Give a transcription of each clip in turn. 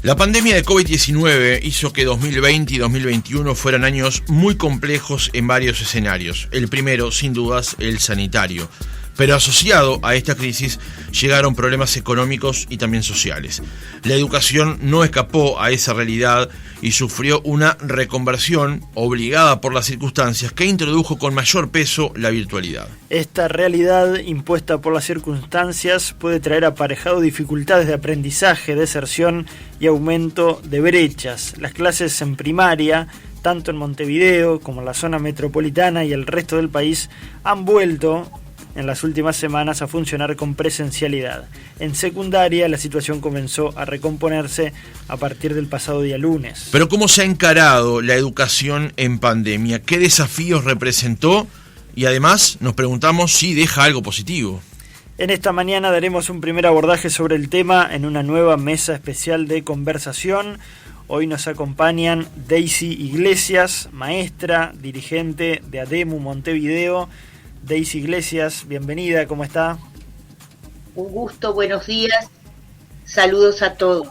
La pandemia de COVID-19 hizo que 2020 y 2021 fueran años muy complejos en varios escenarios. El primero, sin dudas, el sanitario. Pero asociado a esta crisis llegaron problemas económicos y también sociales. La educación no escapó a esa realidad y sufrió una reconversión obligada por las circunstancias que introdujo con mayor peso la virtualidad. Esta realidad impuesta por las circunstancias puede traer aparejado dificultades de aprendizaje, deserción y aumento de brechas. Las clases en primaria, tanto en Montevideo como en la zona metropolitana y el resto del país, han vuelto en las últimas semanas a funcionar con presencialidad. En secundaria la situación comenzó a recomponerse a partir del pasado día lunes. Pero ¿cómo se ha encarado la educación en pandemia? ¿Qué desafíos representó? Y además nos preguntamos si deja algo positivo. En esta mañana daremos un primer abordaje sobre el tema en una nueva mesa especial de conversación. Hoy nos acompañan Daisy Iglesias, maestra, dirigente de ADEMU Montevideo. Daisy Iglesias, bienvenida, ¿cómo está? Un gusto, buenos días, saludos a todos.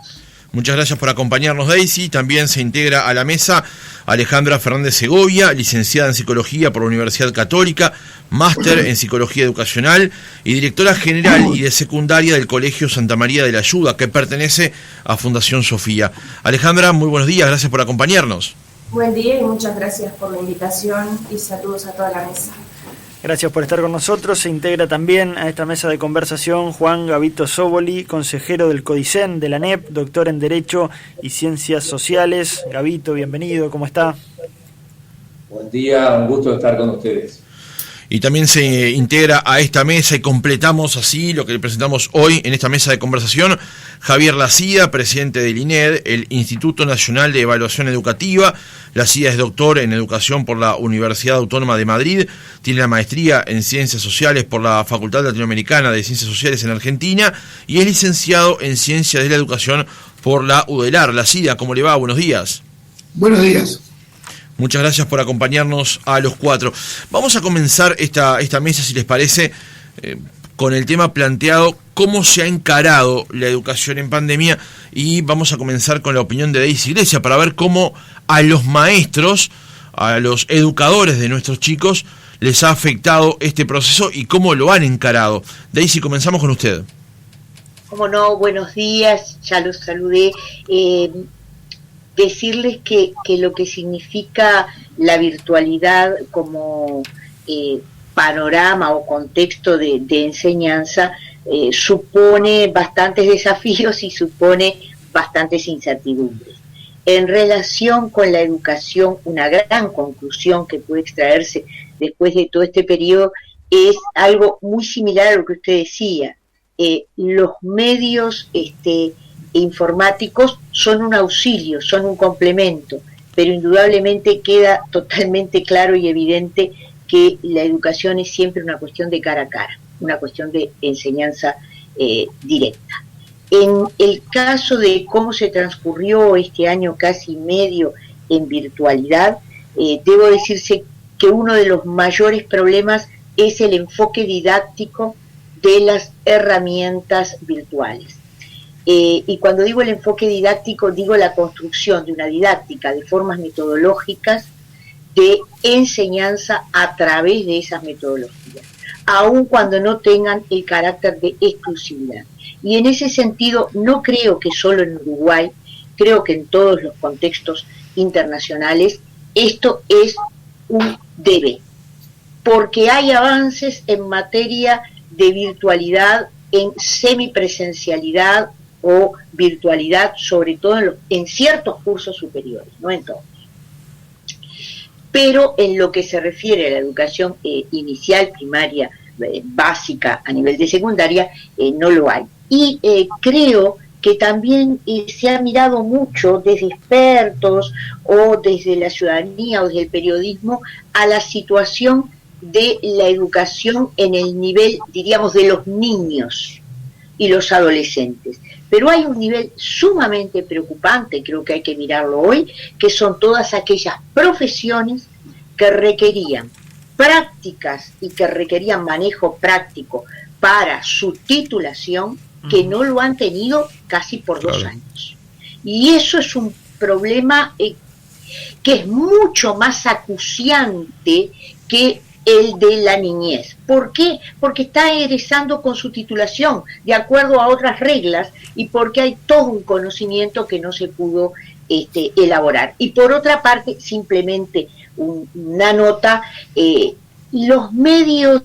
Muchas gracias por acompañarnos, Daisy. También se integra a la mesa Alejandra Fernández Segovia, licenciada en Psicología por la Universidad Católica, máster en Psicología Educacional y directora general y de secundaria del Colegio Santa María de la Ayuda, que pertenece a Fundación Sofía. Alejandra, muy buenos días, gracias por acompañarnos. Buen día y muchas gracias por la invitación y saludos a toda la mesa. Gracias por estar con nosotros. Se integra también a esta mesa de conversación Juan Gavito Sóboli, consejero del CODICEN de la ANEP, doctor en Derecho y Ciencias Sociales. Gavito, bienvenido, ¿cómo está? Buen día, un gusto estar con ustedes. Y también se integra a esta mesa y completamos así lo que le presentamos hoy en esta mesa de conversación Javier Lacida, presidente del INED, el Instituto Nacional de Evaluación Educativa. Lacida es doctor en Educación por la Universidad Autónoma de Madrid, tiene la maestría en Ciencias Sociales por la Facultad Latinoamericana de Ciencias Sociales en Argentina y es licenciado en Ciencias de la Educación por la UDELAR. Lacida, ¿cómo le va? Buenos días. Buenos días. Muchas gracias por acompañarnos a los cuatro. Vamos a comenzar esta mesa, si les parece, con el tema planteado, cómo se ha encarado la educación en pandemia, y vamos a comenzar con la opinión de Daisy Iglesias para ver cómo a los maestros, a los educadores de nuestros chicos, les ha afectado este proceso y cómo lo han encarado. Daisy, comenzamos con usted. Como no, buenos días, ya los saludé. Decirles que lo que significa la virtualidad como panorama o contexto de enseñanza supone bastantes desafíos y supone bastantes incertidumbres. En relación con la educación, una gran conclusión que puede extraerse después de todo este periodo es algo muy similar a lo que usted decía. Los medios informáticos son un auxilio, son un complemento, pero indudablemente queda totalmente claro y evidente que la educación es siempre una cuestión de cara a cara, una cuestión de enseñanza directa. En el caso de cómo se transcurrió este año casi medio en virtualidad, debo decirse que uno de los mayores problemas es el enfoque didáctico de las herramientas virtuales. Y cuando digo el enfoque didáctico, digo la construcción de una didáctica de formas metodológicas de enseñanza a través de esas metodologías, aun cuando no tengan el carácter de exclusividad. Y en ese sentido, no creo que solo en Uruguay, creo que en todos los contextos internacionales, esto es un debe, porque hay avances en materia de virtualidad, en semipresencialidad o virtualidad, sobre todo en ciertos cursos superiores, no en todos. Pero en lo que se refiere a la educación inicial, primaria, básica, a nivel de secundaria, no lo hay. Y creo que también se ha mirado mucho desde expertos o desde la ciudadanía o desde el periodismo a la situación de la educación en el nivel, diríamos, de los niños y los adolescentes. Pero hay un nivel sumamente preocupante, creo que hay que mirarlo hoy, que son todas aquellas profesiones que requerían prácticas y que requerían manejo práctico para su titulación, que no lo han tenido casi por 2 años. Y eso es un problema que es mucho más acuciante que el de la niñez. ¿Por qué? Porque está egresando con su titulación de acuerdo a otras reglas y porque hay todo un conocimiento que no se pudo elaborar. Y por otra parte, simplemente una nota, los medios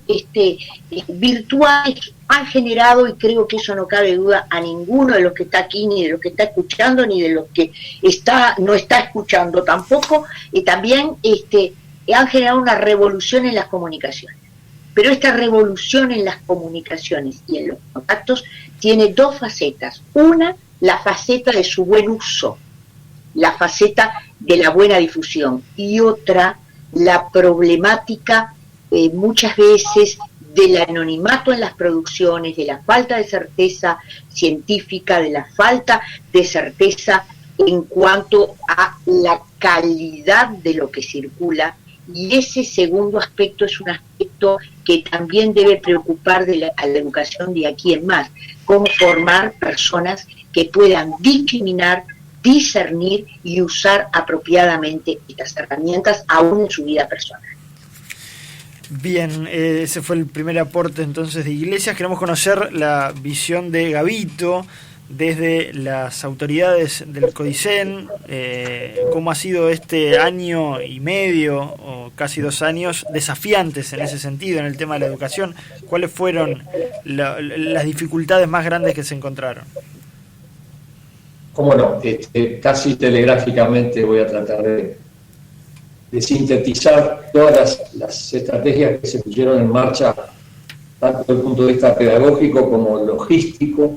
virtuales han generado, y creo que eso no cabe duda a ninguno de los que está aquí, ni de los que está escuchando, ni de los que no está escuchando tampoco, también han generado una revolución en las comunicaciones. Pero esta revolución en las comunicaciones y en los contactos tiene dos facetas. Una, la faceta de su buen uso, la faceta de la buena difusión, y otra, la problemática muchas veces del anonimato en las producciones, de la falta de certeza científica, de la falta de certeza en cuanto a la calidad de lo que circula. Y ese segundo aspecto es un aspecto que también debe preocupar a la educación de aquí en más, cómo formar personas que puedan discriminar, discernir y usar apropiadamente estas herramientas aún en su vida personal. Bien, ese fue el primer aporte entonces de Iglesias. Queremos conocer la visión de Gabito desde las autoridades del CODICEN, cómo ha sido este año y medio o casi 2 años desafiantes en ese sentido, en el tema de la educación. ¿Cuáles fueron las dificultades más grandes que se encontraron? Cómo no, casi telegráficamente voy a tratar de sintetizar todas las estrategias que se pusieron en marcha, tanto desde el punto de vista pedagógico como logístico,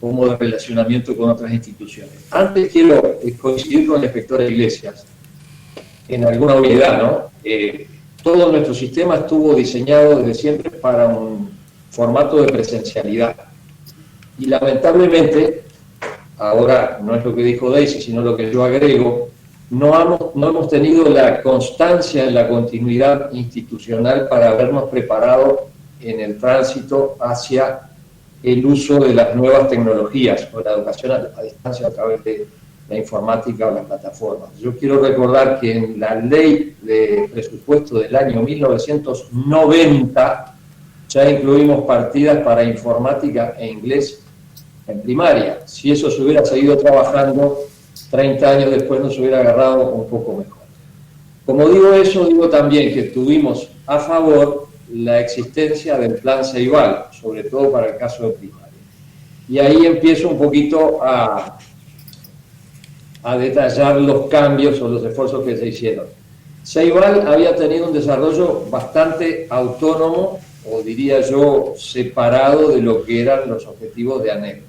como de relacionamiento con otras instituciones. Antes quiero coincidir con la inspectora Iglesias en alguna unidad, ¿no? Todo nuestro sistema estuvo diseñado desde siempre para un formato de presencialidad. Y lamentablemente, ahora no es lo que dijo Daisy, sino lo que yo agrego, no hemos tenido la constancia en la continuidad institucional para habernos preparado en el tránsito hacia el uso de las nuevas tecnologías o la educación a distancia a través de la informática o las plataformas. Yo quiero recordar que en la ley de presupuesto del año 1990 ya incluimos partidas para informática e inglés en primaria. Si eso se hubiera seguido trabajando, 30 años después nos hubiera agarrado un poco mejor. Como digo eso, digo también que tuvimos a favor la existencia del plan Ceibal, sobre todo para el caso de primaria. Y ahí empiezo un poquito a detallar los cambios o los esfuerzos que se hicieron. Ceibal había tenido un desarrollo bastante autónomo, o diría yo, separado de lo que eran los objetivos de ANEP.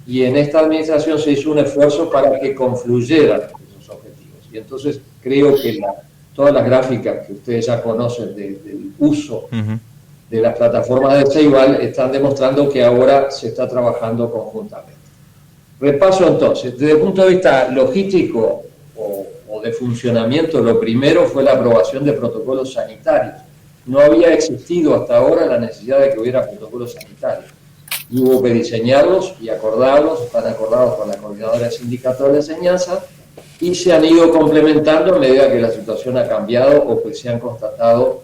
Y en esta administración se hizo un esfuerzo para que confluyeran esos objetivos. Y entonces creo que todas las gráficas que ustedes ya conocen del uso de las plataformas de Ceibal están demostrando que ahora se está trabajando conjuntamente. Repaso entonces, desde el punto de vista logístico o de funcionamiento, lo primero fue la aprobación de protocolos sanitarios. No había existido hasta ahora la necesidad de que hubiera protocolos sanitarios. Y hubo que diseñarlos y acordarlos, están acordados con la Coordinadora Sindicatal de Enseñanza, y se han ido complementando a medida que la situación ha cambiado o que se han constatado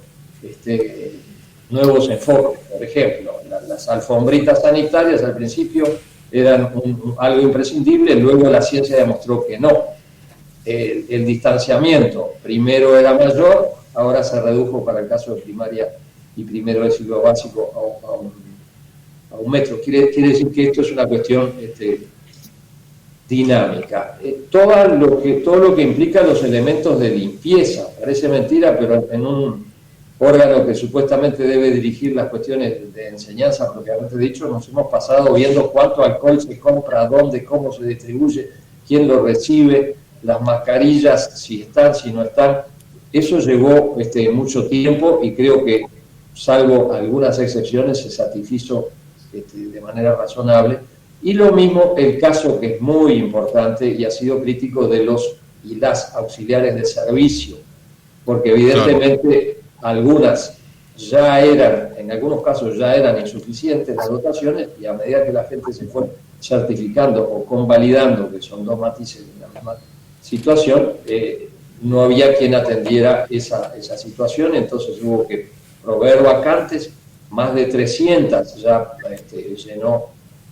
nuevos enfoques. Por ejemplo, las alfombritas sanitarias al principio eran algo imprescindible, luego la ciencia demostró que no. El distanciamiento primero era mayor, ahora se redujo para el caso de primaria y primero de ciclo básico a un metro. Quiere decir que esto es una cuestión dinámica. Todo lo que implica los elementos de limpieza, parece mentira, pero en un órgano que supuestamente debe dirigir las cuestiones de enseñanza propiamente dicho, nos hemos pasado viendo cuánto alcohol se compra, dónde, cómo se distribuye, quién lo recibe, las mascarillas, si están, si no están. Eso llevó mucho tiempo y creo que, salvo algunas excepciones, se satisfizo de manera razonable. Y lo mismo el caso que es muy importante y ha sido crítico de los y las auxiliares de servicio, porque evidentemente algunas en algunos casos ya eran insuficientes las dotaciones, y a medida que la gente se fue certificando o convalidando, que son dos matices de la misma situación, no había quien atendiera esa situación, entonces hubo que proveer vacantes, más de 300 ya llenó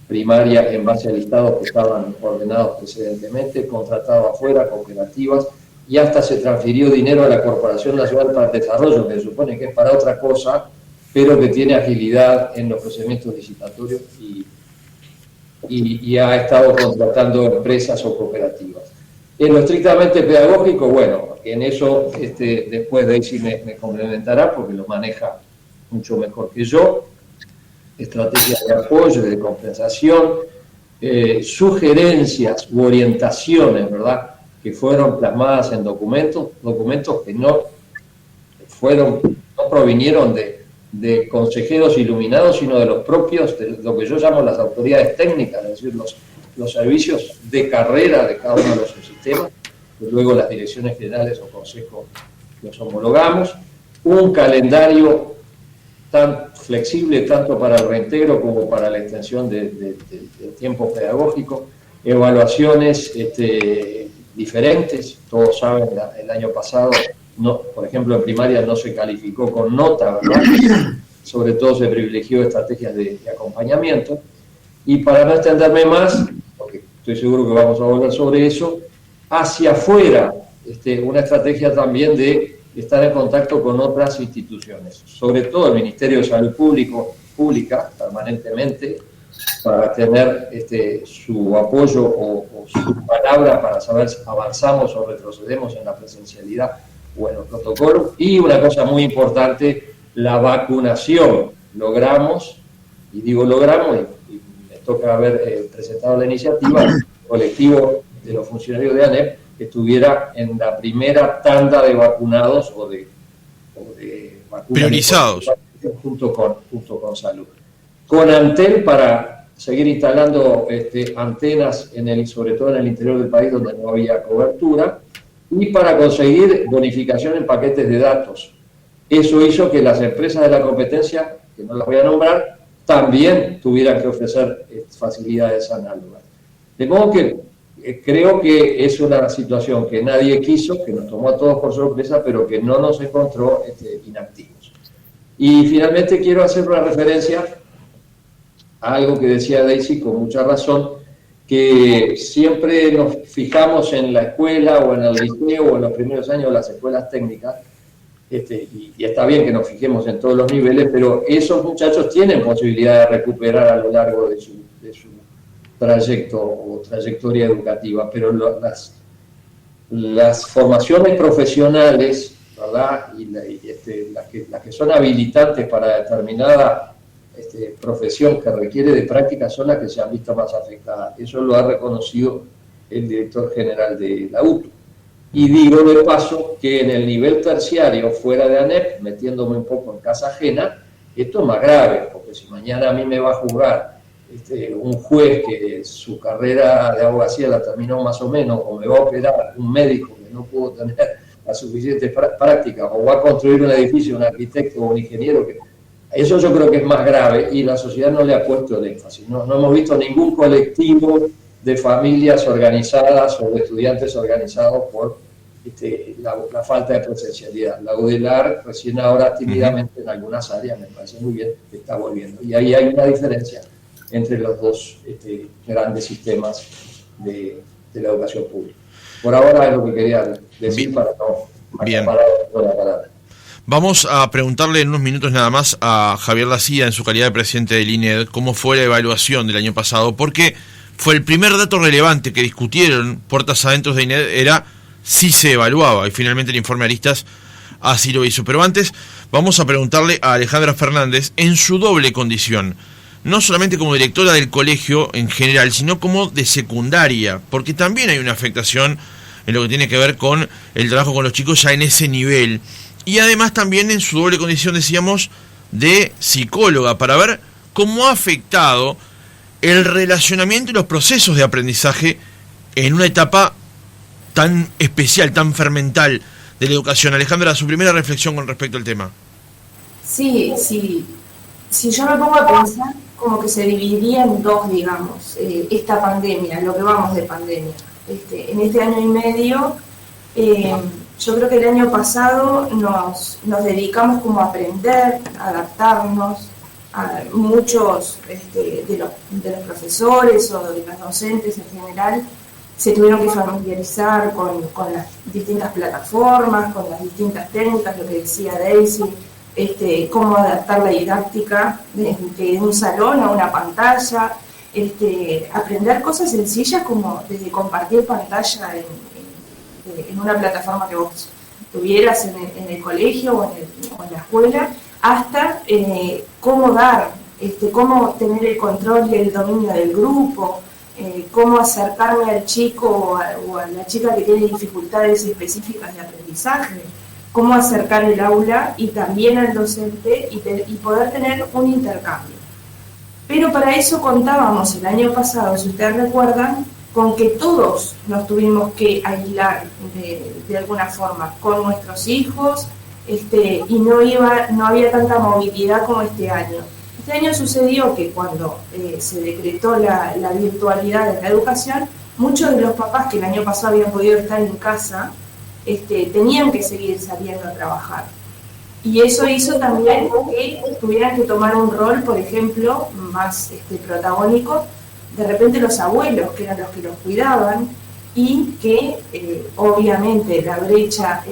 primaria en base a listados que estaban ordenados precedentemente, contratado afuera, cooperativas, y hasta se transfirió dinero a la Corporación Nacional para el Desarrollo, que se supone que es para otra cosa, pero que tiene agilidad en los procedimientos licitatorios y ha estado contratando empresas o cooperativas. En lo estrictamente pedagógico, bueno, en eso después Daisy me complementará porque lo maneja mucho mejor que yo. Estrategias de apoyo, de compensación, sugerencias u orientaciones, ¿verdad?, que fueron plasmadas en documentos que no provinieron de consejeros iluminados, sino de los propios, de lo que yo llamo las autoridades técnicas, es decir, los servicios de carrera de cada uno de los subsistemas, que luego las direcciones generales o consejos los homologamos, un calendario tan flexible tanto para el reintegro como para la extensión del tiempo pedagógico, evaluaciones diferentes. Todos saben, el año pasado, por ejemplo, en primaria no se calificó con nota, ¿verdad? Sobre todo se privilegió estrategias de acompañamiento. Y para no extenderme más, porque estoy seguro que vamos a volver sobre eso, hacia afuera, una estrategia también de estar en contacto con otras instituciones, sobre todo el Ministerio de Salud Pública, permanentemente, para tener su apoyo o su palabra para saber si avanzamos o retrocedemos en la presencialidad o en los protocolos. Y una cosa muy importante, la vacunación. Logramos, y digo logramos, y me toca haber presentado la iniciativa, el colectivo de los funcionarios de ANEP, que estuviera en la primera tanda de vacunados o de vacunas priorizados junto con salud. Con Antel para seguir instalando antenas sobre todo en el interior del país donde no había cobertura, y para conseguir bonificación en paquetes de datos. Eso hizo que las empresas de la competencia, que no las voy a nombrar, también tuvieran que ofrecer facilidades análogas. De modo que creo que es una situación que nadie quiso, que nos tomó a todos por sorpresa, pero que no nos encontró inactivos. Y finalmente quiero hacer una referencia a algo que decía Daisy con mucha razón, que siempre nos fijamos en la escuela o en el liceo o en los primeros años de las escuelas técnicas, y está bien que nos fijemos en todos los niveles, pero esos muchachos tienen posibilidad de recuperar a lo largo de su trayecto o trayectoria educativa, pero las formaciones profesionales, ¿verdad?, y las que son habilitantes para determinada profesión que requiere de práctica son las que se han visto más afectadas. Eso lo ha reconocido el director general de la UTU. Y digo de paso que en el nivel terciario, fuera de ANEP, metiéndome un poco en casa ajena, esto es más grave, porque si mañana a mí me va a juzgar un juez que su carrera de abogacía la terminó más o menos, o me va a operar un médico que no pudo tener la suficiente práctica, o va a construir un edificio, un arquitecto o un ingeniero, eso yo creo que es más grave, y la sociedad no le ha puesto el énfasis. No hemos visto ningún colectivo de familias organizadas o de estudiantes organizados por la falta de presencialidad. La UDELAR recién ahora tímidamente en algunas áreas, me parece muy bien, que está volviendo. Y ahí hay una diferencia entre los dos grandes sistemas de la educación pública. Por ahora es lo que quería decir para no acaparar la palabra. Vamos a preguntarle en unos minutos nada más a Javier Lacía, en su calidad de presidente del INED, cómo fue la evaluación del año pasado, porque fue el primer dato relevante que discutieron puertas adentro de INED, era si se evaluaba, y finalmente el informe Aristas así lo hizo. Pero antes vamos a preguntarle a Alejandra Fernández en su doble condición, no solamente como directora del colegio en general, sino como de secundaria, porque también hay una afectación en lo que tiene que ver con el trabajo con los chicos ya en ese nivel. Y además también en su doble condición, decíamos, de psicóloga, para ver cómo ha afectado el relacionamiento y los procesos de aprendizaje en una etapa tan especial, tan fermental de la educación. Alejandra, su primera reflexión con respecto al tema. Sí, sí. Si yo me pongo a pensar, como que se dividiría en dos, digamos, esta pandemia, lo que vamos de pandemia. En este año y medio, yo creo que el año pasado nos dedicamos como a aprender, a adaptarnos. A muchos de los profesores o de los docentes en general se tuvieron que familiarizar con las distintas plataformas, con las distintas técnicas, lo que decía Daisy, cómo adaptar la didáctica de un salón a una pantalla, aprender cosas sencillas como desde compartir pantalla en una plataforma que vos tuvieras en el colegio o en la escuela, hasta cómo dar, cómo tener el control y el dominio del grupo, cómo acercarme al chico o a la chica que tiene dificultades específicas de aprendizaje, cómo acercar el aula y también al docente y poder tener un intercambio. Pero para eso contábamos el año pasado, si ustedes recuerdan, con que todos nos tuvimos que aislar de alguna forma con nuestros hijos, y no había tanta movilidad como este año. Este año sucedió que cuando se decretó la virtualidad de la educación, muchos de los papás que el año pasado habían podido estar en casa, tenían que seguir saliendo a trabajar. Y eso hizo también que tuvieran que tomar un rol, por ejemplo, más protagónico, de repente los abuelos, que eran los que los cuidaban, y que obviamente la brecha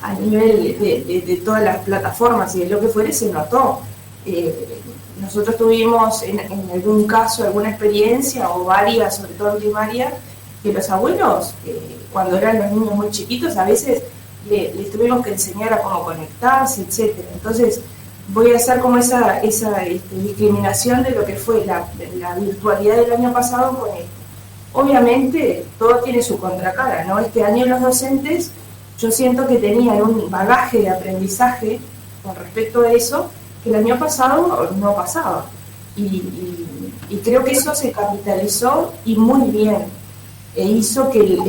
a nivel de todas las plataformas y de lo que fuere se notó. Nosotros tuvimos en algún caso alguna experiencia, o varias, sobre todo en primaria, que los abuelos, cuando eran los niños muy chiquitos, a veces les tuvimos que enseñar a cómo conectarse, etcétera. Entonces voy a hacer como esa discriminación de lo que fue la virtualidad del año pasado con esto. Obviamente todo tiene su contracara, ¿no? Este año los docentes, yo siento que tenían un bagaje de aprendizaje con respecto a eso que el año pasado no pasaba. Y creo que eso se capitalizó y muy bien. E hizo que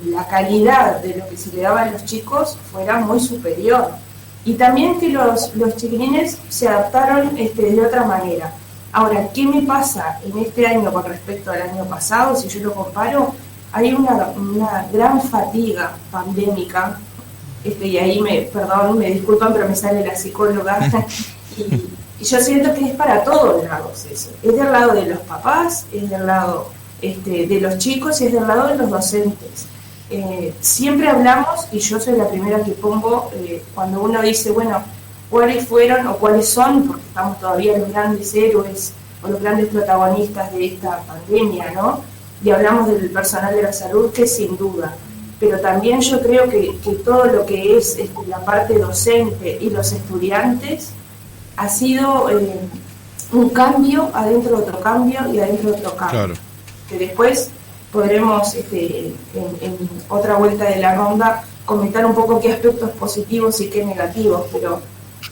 la calidad de lo que se le daba a los chicos fuera muy superior. Y también que los chiquilines se adaptaron de otra manera. Ahora, ¿qué me pasa en este año con respecto al año pasado? Si yo lo comparo, hay una gran fatiga pandémica, y ahí me disculpan, pero me sale la psicóloga, y yo siento que es para todos lados eso. Es del lado de los papás, es del lado de los chicos y es del lado de los docentes. Siempre hablamos, y yo soy la primera que pongo, cuando uno dice, bueno, cuáles fueron o cuáles son, porque estamos todavía los grandes héroes o los grandes protagonistas de esta pandemia, ¿no? Y hablamos del personal de la salud, que sin duda, pero también yo creo que todo lo que es la parte docente y los estudiantes ha sido un cambio adentro de otro cambio y adentro de otro cambio. Claro. Que después podremos en otra vuelta de la ronda comentar un poco qué aspectos positivos y qué negativos, pero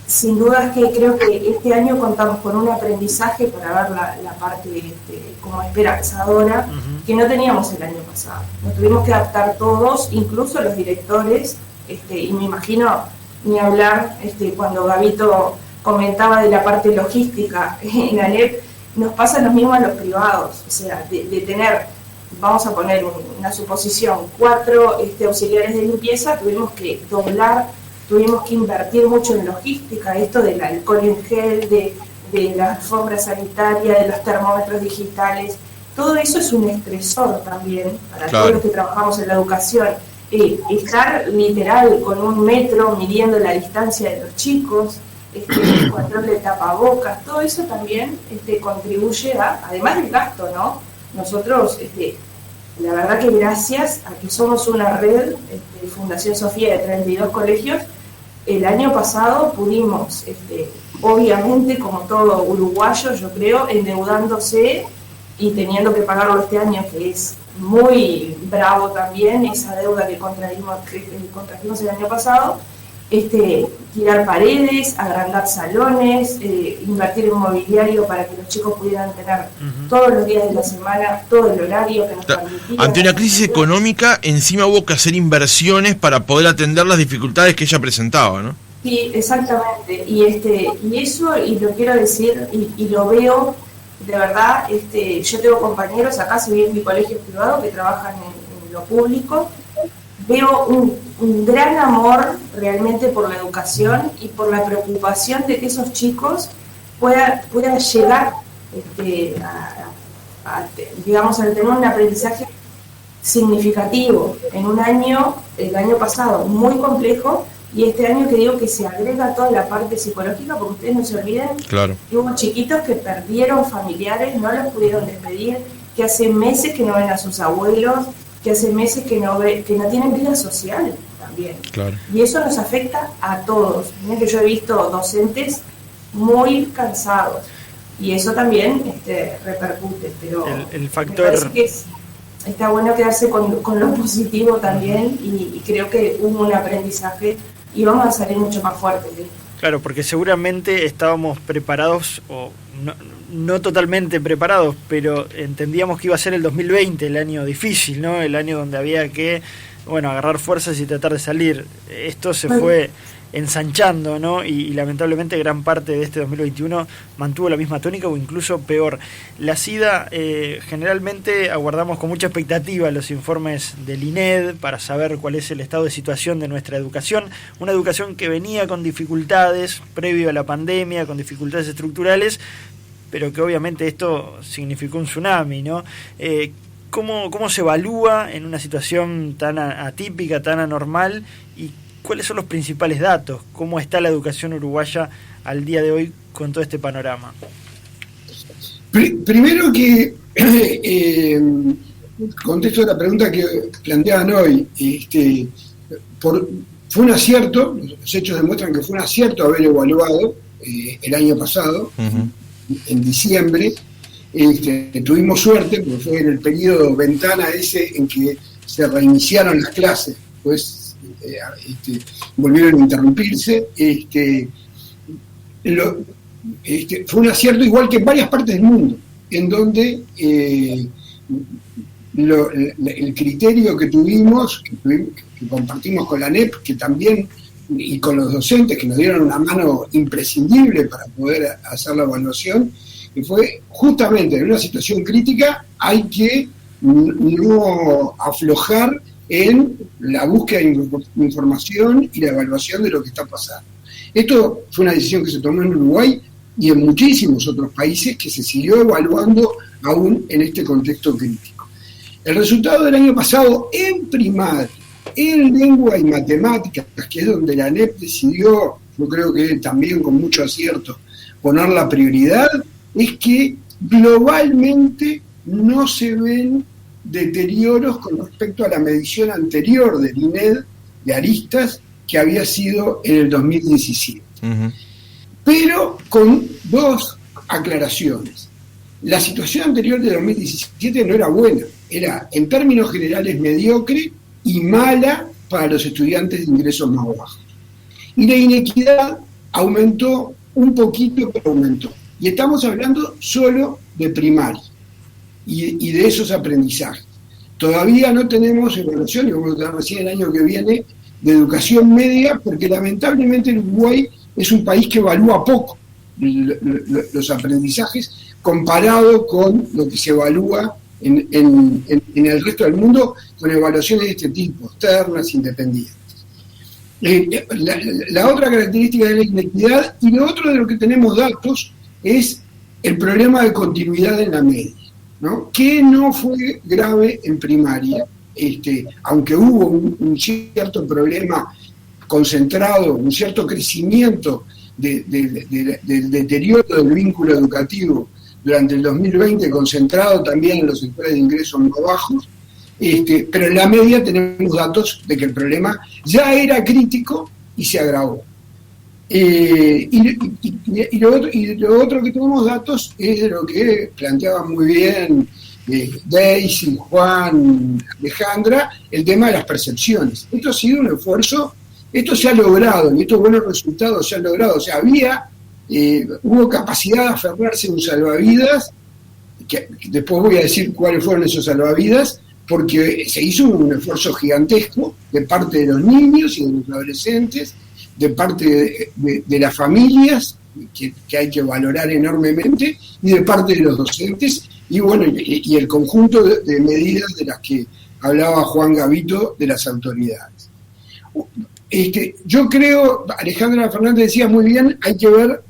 sin duda es que creo que este año contamos con un aprendizaje para ver la parte como esperanzadora que no teníamos el año pasado. Nos tuvimos que adaptar todos, incluso los directores, y me imagino ni hablar cuando Gabito comentaba de la parte logística en ANEP, nos pasa lo mismo a los privados, o sea, de tener, vamos a poner una suposición, 4 auxiliares de limpieza, tuvimos que doblar, tuvimos que invertir mucho en logística, esto del alcohol en gel, de la alfombra sanitaria, de los termómetros digitales, todo eso es un estresor también para todos los que trabajamos en la educación. Estar literal con un metro midiendo la distancia de los chicos, el control de tapabocas, todo eso también contribuye además del gasto, ¿no? Nosotros, la verdad que gracias a que somos una red, Fundación Sofía de 32 colegios, el año pasado pudimos, obviamente como todo uruguayo, yo creo, endeudándose y teniendo que pagarlo este año, que es muy bravo también, esa deuda que contrajimos el año pasado, tirar paredes, agrandar salones, invertir en mobiliario para que los chicos pudieran tener todos los días de la semana todo el horario que nos permitía. Ante una crisis económica, encima hubo que hacer inversiones para poder atender las dificultades que ella presentaba, ¿no? Sí, exactamente. Y eso, y lo quiero decir, y lo veo de verdad, yo tengo compañeros acá, si bien en mi colegio privado, que trabajan en lo público. Veo un gran amor realmente por la educación y por la preocupación de que esos chicos puedan llegar digamos, a tener un aprendizaje significativo en un año, el año pasado, muy complejo, y este año que digo que se agrega toda la parte psicológica, porque ustedes no se olviden, Claro. que hubo chiquitos que perdieron familiares, no los pudieron despedir, que hace meses que no ven a sus abuelos, que hace meses que no tienen vida social también. Claro. Y eso nos afecta a todos. Miren que yo he visto docentes muy cansados, y eso también repercute, pero el factor... me parece que está bueno quedarse con lo positivo también, y creo que hubo un aprendizaje y vamos a salir mucho más fuertes, ¿sí? Claro, porque seguramente estábamos preparados, o no totalmente preparados, pero entendíamos que iba a ser el 2020 el año difícil, ¿no? El año donde había que, agarrar fuerzas y tratar de salir. Esto se fue ensanchando, ¿no? Y lamentablemente gran parte de este 2021 mantuvo la misma tónica o incluso peor. La SIDA, generalmente aguardamos con mucha expectativa los informes del INED para saber cuál es el estado de situación de nuestra educación, una educación que venía con dificultades previo a la pandemia, con dificultades estructurales, pero que obviamente esto significó un tsunami, ¿no? ¿Cómo se evalúa en una situación tan atípica, tan anormal, y cuáles son los principales datos? ¿Cómo está la educación uruguaya al día de hoy con todo este panorama? Primero que, contesto a la pregunta que planteaban hoy, fue un acierto, los hechos demuestran que fue un acierto haber evaluado el año pasado, en diciembre. Tuvimos suerte, porque fue en el periodo ventana ese en que se reiniciaron las clases, pues volvieron a interrumpirse. Fue un acierto, igual que en varias partes del mundo, en donde el criterio que tuvimos, que compartimos con la ANEP, que también, y con los docentes que nos dieron una mano imprescindible para poder hacer la evaluación, que fue justamente en una situación crítica hay que no aflojar en la búsqueda de información y la evaluación de lo que está pasando. Esto fue una decisión que se tomó en Uruguay y en muchísimos otros países, que se siguió evaluando aún en este contexto crítico. El resultado del año pasado en primaria, en lengua y matemáticas, que es donde la ANEP decidió, yo creo que también con mucho acierto, poner la prioridad, es que globalmente no se ven deterioros con respecto a la medición anterior del INED de aristas, que había sido en el 2017. Pero con dos aclaraciones. La situación anterior de 2017 no era buena, era en términos generales mediocre y mala para los estudiantes de ingresos más bajos. Y la inequidad aumentó un poquito, pero aumentó. Y estamos hablando solo de primaria y de esos aprendizajes. Todavía no tenemos evaluación, y vamos a tener recién el año que viene, de educación media, porque lamentablemente el Uruguay es un país que evalúa poco los aprendizajes comparado con lo que se evalúa en el resto del mundo, con evaluaciones de este tipo, externas, independientes. La otra característica de la inequidad, y lo otro de lo que tenemos datos, es el problema de continuidad en la media, ¿no? Que no fue grave en primaria, aunque hubo un cierto problema concentrado, un cierto crecimiento del deterioro del vínculo educativo durante el 2020, concentrado también en los sectores de ingresos más bajos, pero en la media tenemos datos de que el problema ya era crítico y se agravó. Y lo otro que tenemos datos es de lo que planteaba muy bien Daisy, Juan, Alejandra, el tema de las percepciones. Esto ha sido un esfuerzo, esto se ha logrado, y estos buenos resultados se han logrado. O sea, hubo capacidad de aferrarse a un salvavidas, que después voy a decir cuáles fueron esos salvavidas, porque se hizo un esfuerzo gigantesco de parte de los niños y de los adolescentes de parte de las familias, que hay que valorar enormemente, y de parte de los docentes, y bueno, y el conjunto de medidas de las que hablaba Juan Gavito de las autoridades. Yo creo, Alejandra Fernández decía muy bien, hay que ver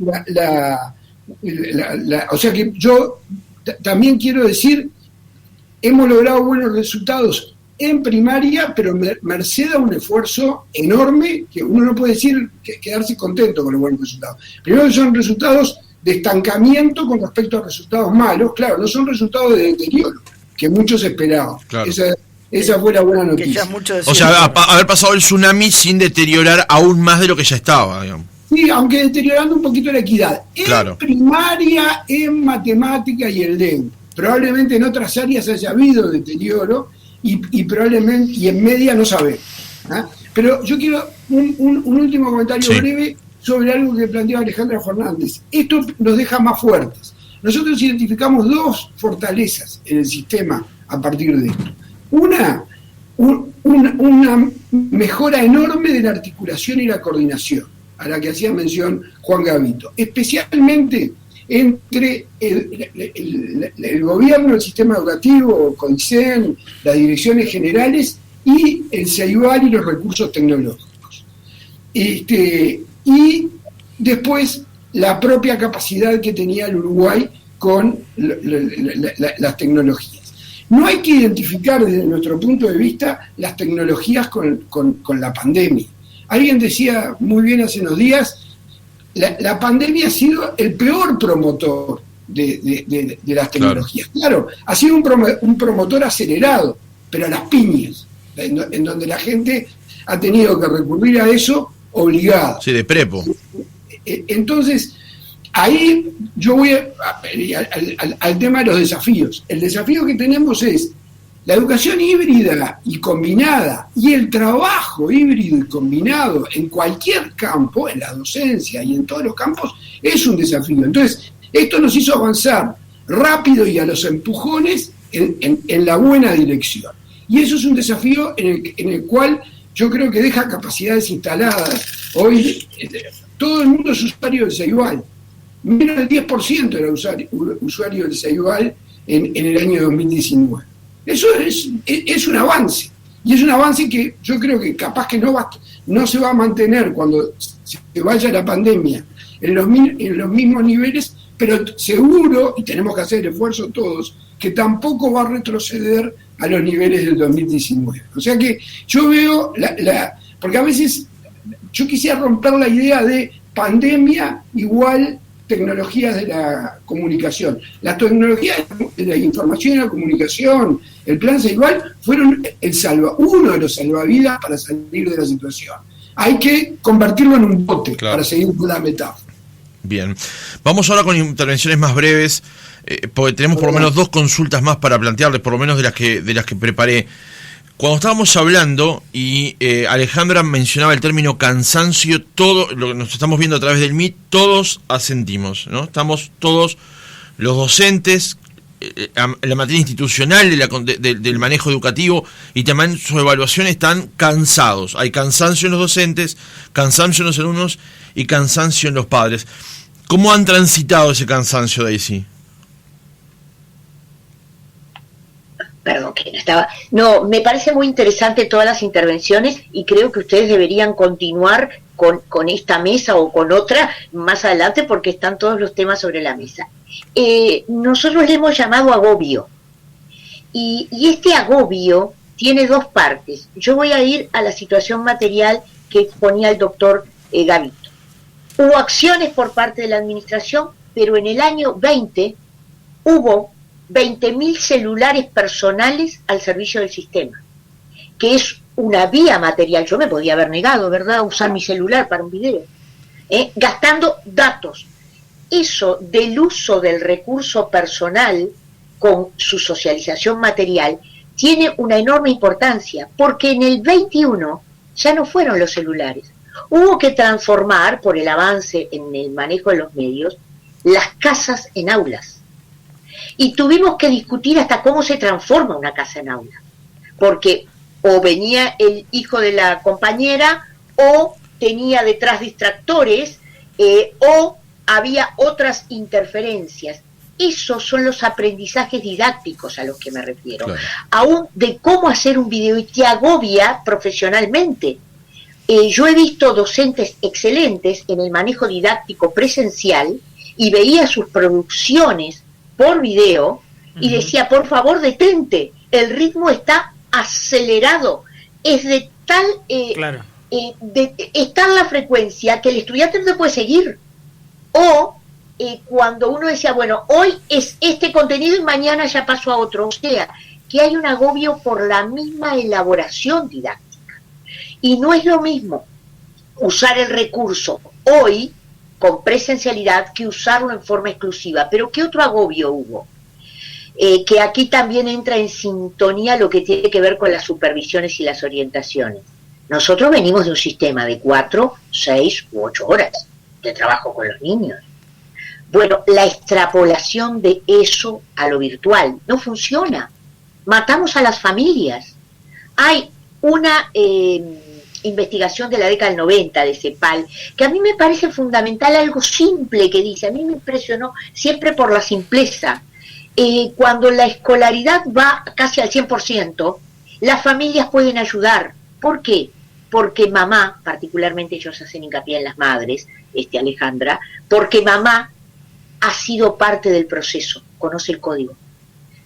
o sea que yo también quiero decir, hemos logrado buenos resultados en primaria, pero merced a un esfuerzo enorme, que uno no puede decir quedarse contento con los buenos resultados. Primero, son resultados de estancamiento con respecto a resultados malos, claro, no son resultados de deterioro, que muchos esperaban. Claro. Esa fue la buena noticia. O sea, haber pasado el tsunami sin deteriorar aún más de lo que ya estaba, digamos. Sí, aunque deteriorando un poquito la equidad. En primaria, en matemática y en lengua. Probablemente en otras áreas haya habido deterioro, y probablemente, y en media no sabemos. Pero yo quiero un último comentario breve sobre algo que planteaba Alejandra Fernández. Esto nos deja más fuertes. Nosotros identificamos dos fortalezas en el sistema a partir de esto. Una mejora enorme de la articulación y la coordinación, a la que hacía mención Juan Gavito, especialmente entre el gobierno, el sistema educativo, CONICEN, las direcciones generales y el CEIBAL y los recursos tecnológicos. Y después la propia capacidad que tenía el Uruguay con las tecnologías. No hay que identificar desde nuestro punto de vista las tecnologías con la pandemia. Alguien decía muy bien hace unos días, la pandemia ha sido el peor promotor de las tecnologías. Claro, ha sido un promotor acelerado, pero a las piñas, en donde la gente ha tenido que recurrir a eso obligado. Sí, de prepo. Entonces, ahí yo voy al tema de los desafíos. El desafío que tenemos es la educación híbrida y combinada y el trabajo híbrido y combinado en cualquier campo, en la docencia y en todos los campos, es un desafío. Entonces, esto nos hizo avanzar rápido y a los empujones en la buena dirección. Y eso es un desafío en el cual yo creo que deja capacidades instaladas. Hoy todo el mundo es usuario del CEIBAL. Menos del 10% era usuario del CEIBAL en el año 2019. Eso es un avance. Y es un avance que yo creo que capaz que no se va a mantener cuando se vaya la pandemia en los mismos niveles, pero seguro, y tenemos que hacer el esfuerzo todos, que tampoco va a retroceder a los niveles del 2019. O sea que yo veo, porque a veces yo quisiera romper la idea de pandemia igual tecnologías de la comunicación. Las tecnologías de la información y la comunicación, el plan CEIBAL, fueron uno de los salvavidas para salir de la situación. Hay que convertirlo en un bote, para seguir con la metáfora. Bien. Vamos ahora con intervenciones más breves, porque tenemos por lo menos dos consultas más para plantearles, por lo menos de las que preparé. Cuando estábamos hablando y Alejandra mencionaba el término cansancio, todo lo que nos estamos viendo a través del MIT, todos asentimos, ¿no? Estamos todos, los docentes, la materia institucional del manejo educativo y también su evaluación están cansados. Hay cansancio en los docentes, cansancio en los alumnos y cansancio en los padres. ¿Cómo han transitado ese cansancio, Daisy? Perdón, que no estaba. No, me parece muy interesante todas las intervenciones y creo que ustedes deberían continuar con esta mesa o con otra más adelante porque están todos los temas sobre la mesa. Nosotros le hemos llamado agobio y este agobio tiene dos partes. Yo voy a ir a la situación material que exponía el doctor Gavito. Hubo acciones por parte de la administración, pero en el año 20 hubo 20.000 celulares personales al servicio del sistema, que es una vía material. Yo me podía haber negado, ¿verdad?, a usar mi celular para un video, gastando datos. Eso del uso del recurso personal con su socialización material tiene una enorme importancia, porque en el 21 ya no fueron los celulares. Hubo que transformar, por el avance en el manejo de los medios, las casas en aulas. Y tuvimos que discutir hasta cómo se transforma una casa en aula. Porque o venía el hijo de la compañera o tenía detrás distractores o había otras interferencias. Esos son los aprendizajes didácticos a los que me refiero. Claro. Aún de cómo hacer un video y te agobia profesionalmente. Yo he visto docentes excelentes en el manejo didáctico presencial y veía sus producciones por video y decía, por favor, detente, el ritmo está acelerado, es de tal es tal la frecuencia que el estudiante no puede seguir. O cuando uno decía, bueno, hoy es este contenido y mañana ya paso a otro, o sea, que hay un agobio por la misma elaboración didáctica. Y no es lo mismo usar el recurso hoy con presencialidad que usarlo en forma exclusiva. Pero ¿qué otro agobio hubo? Que aquí también entra en sintonía lo que tiene que ver con las supervisiones y las orientaciones. Nosotros venimos de un sistema de 4, 6 u 8 horas de trabajo con los niños. Bueno, la extrapolación de eso a lo virtual no funciona. Matamos a las familias. Hay una investigación de la década del 90 de CEPAL, que a mí me parece fundamental, algo simple que dice, a mí me impresionó siempre por la simpleza. Cuando la escolaridad va casi al 100%, las familias pueden ayudar. ¿Por qué? Porque mamá, particularmente ellos hacen hincapié en las madres, Alejandra, porque mamá ha sido parte del proceso, conoce el código,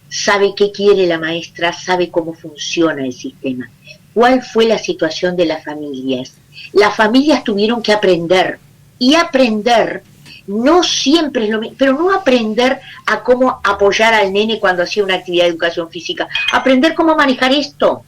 sabe qué quiere la maestra, sabe cómo funciona el sistema. ¿Cuál fue la situación de las familias? Las familias tuvieron que aprender, y aprender no siempre es lo mismo, pero no aprender a cómo apoyar al nene cuando hacía una actividad de educación física, aprender cómo manejar esto.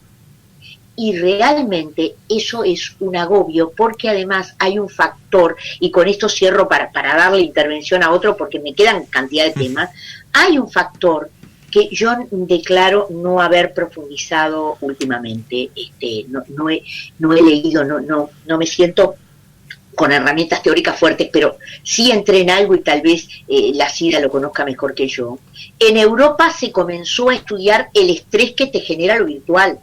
Y realmente eso es un agobio, porque además hay un factor, y con esto cierro para darle intervención a otro porque me quedan cantidad de temas, hay un factor que yo declaro no haber profundizado últimamente, no he leído, no me siento con herramientas teóricas fuertes, pero sí entré en algo y tal vez la CIDA lo conozca mejor que yo. En Europa se comenzó a estudiar el estrés que te genera lo virtual.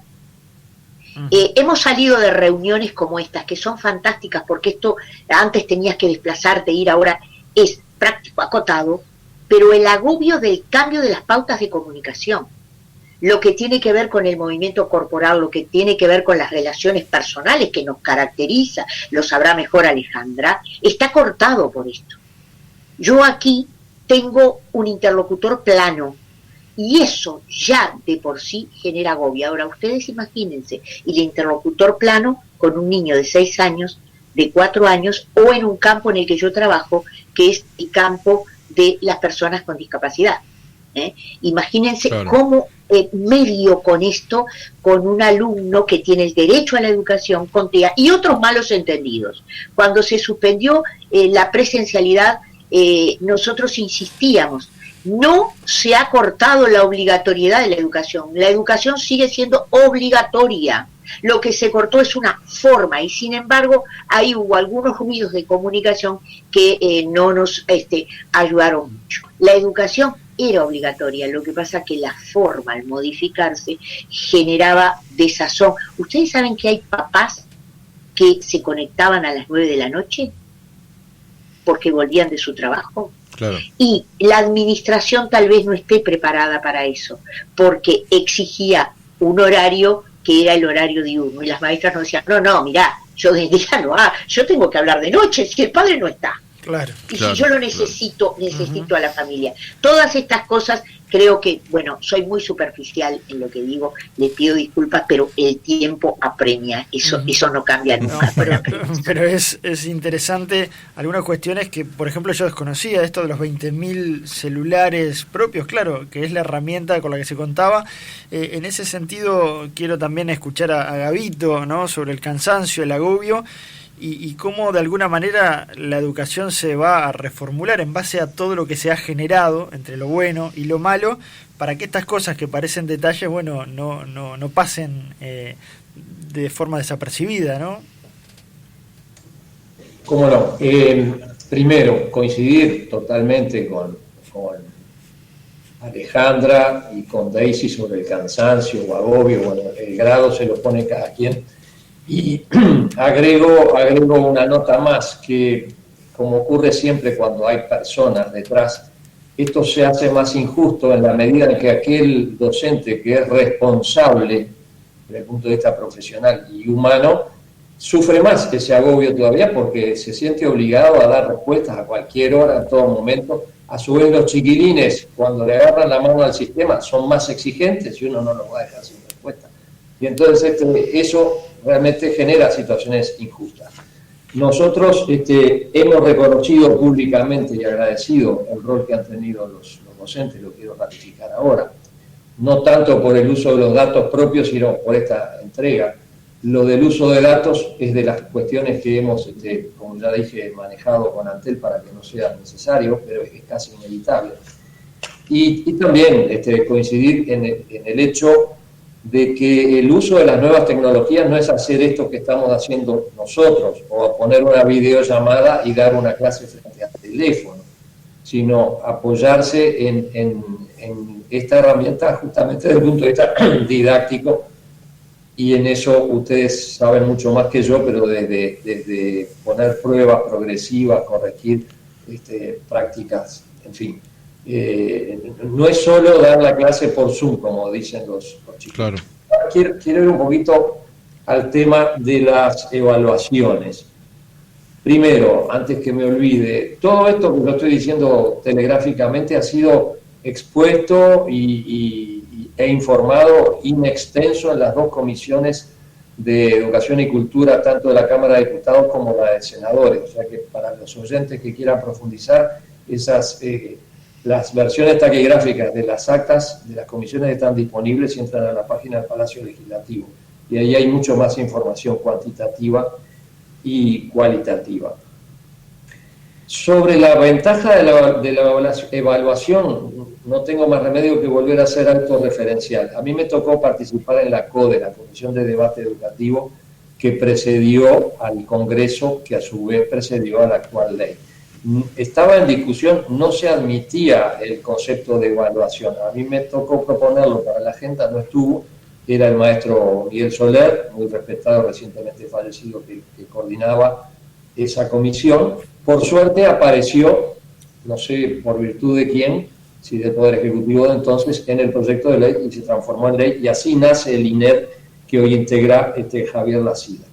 Hemos salido de reuniones como estas, que son fantásticas, porque esto antes tenías que desplazarte, ir, ahora es práctico, acotado, pero el agobio del cambio de las pautas de comunicación, lo que tiene que ver con el movimiento corporal, lo que tiene que ver con las relaciones personales que nos caracteriza, lo sabrá mejor Alejandra, está cortado por esto. Yo aquí tengo un interlocutor plano, y eso ya de por sí genera agobio. Ahora ustedes imagínense, y el interlocutor plano con un niño de 6 años, de 4 años, o en un campo en el que yo trabajo, que es el campo de las personas con discapacidad. Imagínense cómo medio con esto, con un alumno que tiene el derecho a la educación, con TEA y otros malos entendidos. Cuando se suspendió la presencialidad, nosotros insistíamos, no se ha cortado la obligatoriedad de la educación sigue siendo obligatoria, lo que se cortó es una forma, y sin embargo ahí hubo algunos ruidos de comunicación que no nos ayudaron mucho. La educación era obligatoria, lo que pasa que la forma al modificarse generaba desazón. ¿Ustedes saben que hay papás que se conectaban a las 9 de la noche porque volvían de su trabajo? Claro. Y la administración tal vez no esté preparada para eso, porque exigía un horario que era el horario diurno, y las maestras nos decían, no, mirá, yo de día no, yo tengo que hablar de noche, si el padre no está. Claro. Y si yo lo necesito a la familia. Todas estas cosas, creo que, bueno, soy muy superficial en lo que digo, les pido disculpas, pero el tiempo apremia, eso no cambia nunca. Pero es interesante algunas cuestiones que, por ejemplo, yo desconocía, esto de los 20.000 celulares propios, claro, que es la herramienta con la que se contaba. En ese sentido, quiero también escuchar a Gabito, ¿no?, sobre el cansancio, el agobio, y cómo de alguna manera la educación se va a reformular en base a todo lo que se ha generado entre lo bueno y lo malo, para que estas cosas que parecen detalles, bueno, no pasen de forma desapercibida, ¿no? ¿Cómo no? Primero, coincidir totalmente con Alejandra y con Daisy sobre el cansancio o agobio, bueno, el grado se lo pone cada quien. Y agrego una nota más, que como ocurre siempre cuando hay personas detrás, esto se hace más injusto en la medida en que aquel docente que es responsable desde el punto de vista profesional y humano sufre más ese agobio todavía, porque se siente obligado a dar respuestas a cualquier hora, en todo momento. A su vez, los chiquilines, cuando le agarran la mano al sistema, son más exigentes y uno no los va a dejar sin respuesta. Y entonces eso realmente genera situaciones injustas. Nosotros hemos reconocido públicamente y agradecido el rol que han tenido los docentes, lo quiero ratificar ahora, no tanto por el uso de los datos propios, sino por esta entrega. Lo del uso de datos es de las cuestiones que hemos, como ya dije, manejado con Antel para que no sea necesario, pero es casi inevitable. Y también coincidir en el hecho de que el uso de las nuevas tecnologías no es hacer esto que estamos haciendo nosotros, o poner una videollamada y dar una clase frente al teléfono, sino apoyarse en esta herramienta justamente desde el punto de vista didáctico, y en eso ustedes saben mucho más que yo, pero desde poner pruebas progresivas, corregir prácticas, en fin. No es solo dar la clase por Zoom, como dicen los chicos. Claro. Quiero ir un poquito al tema de las evaluaciones. Primero, antes que me olvide, todo esto que lo estoy diciendo telegráficamente ha sido expuesto e informado in extenso en las dos comisiones de Educación y Cultura, tanto de la Cámara de Diputados como la de Senadores. O sea que para los oyentes que quieran profundizar, las versiones taquigráficas de las actas de las comisiones están disponibles y entran a la página del Palacio Legislativo. Y ahí hay mucho más información cuantitativa y cualitativa. Sobre la ventaja de la evaluación, no tengo más remedio que volver a ser autorreferencial. A mí me tocó participar en la CODE, la Comisión de Debate Educativo, que precedió al Congreso, que a su vez precedió a la actual ley. Estaba en discusión, no se admitía el concepto de evaluación. A mí me tocó proponerlo para la agenda, no estuvo. Era el maestro Miguel Soler, muy respetado, recientemente fallecido, que coordinaba esa comisión. Por suerte apareció, no sé por virtud de quién, si del Poder Ejecutivo de entonces, en el proyecto de ley, y se transformó en ley, y así nace el INED que hoy integra Javier Lacida.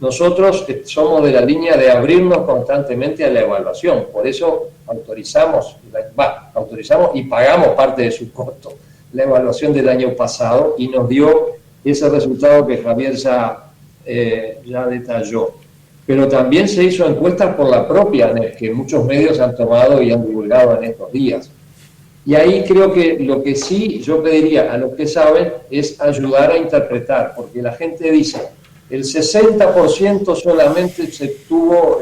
Nosotros somos de la línea de abrirnos constantemente a la evaluación, por eso autorizamos y pagamos parte de su costo la evaluación del año pasado, y nos dio ese resultado que Javier ya detalló. Pero también se hizo encuestas por la propia ANEP, que muchos medios han tomado y han divulgado en estos días. Y ahí creo que lo que sí yo pediría a los que saben es ayudar a interpretar, porque la gente dice, el 60% solamente se tuvo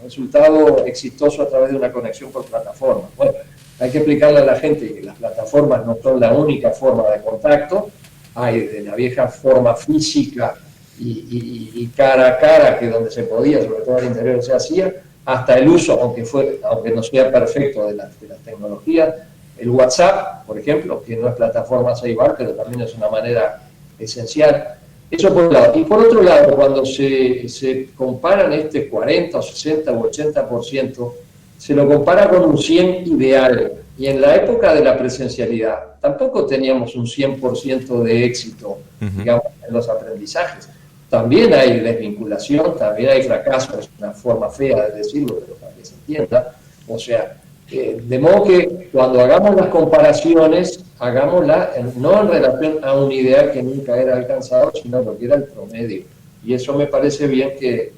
resultado exitoso a través de una conexión por plataforma. Bueno, hay que explicarle a la gente que las plataformas no son la única forma de contacto, hay de la vieja forma física y cara a cara, que donde se podía, sobre todo al interior se hacía, hasta el uso, aunque no sea perfecto, de las tecnologías, el WhatsApp, por ejemplo, que no es plataforma Ceibal, pero también es una manera esencial. Eso por un lado. Y por otro lado, cuando se comparan 40 o 60 o 80%, se lo compara con un 100 ideal. Y en la época de la presencialidad tampoco teníamos un 100% de éxito, digamos, en los aprendizajes. También hay desvinculación, también hay fracaso, es una forma fea de decirlo, pero para que se entienda. O sea, de modo que cuando hagamos las comparaciones, hagámosla no en relación a un ideal que nunca era alcanzado, sino lo que era el promedio. Y eso me parece bien que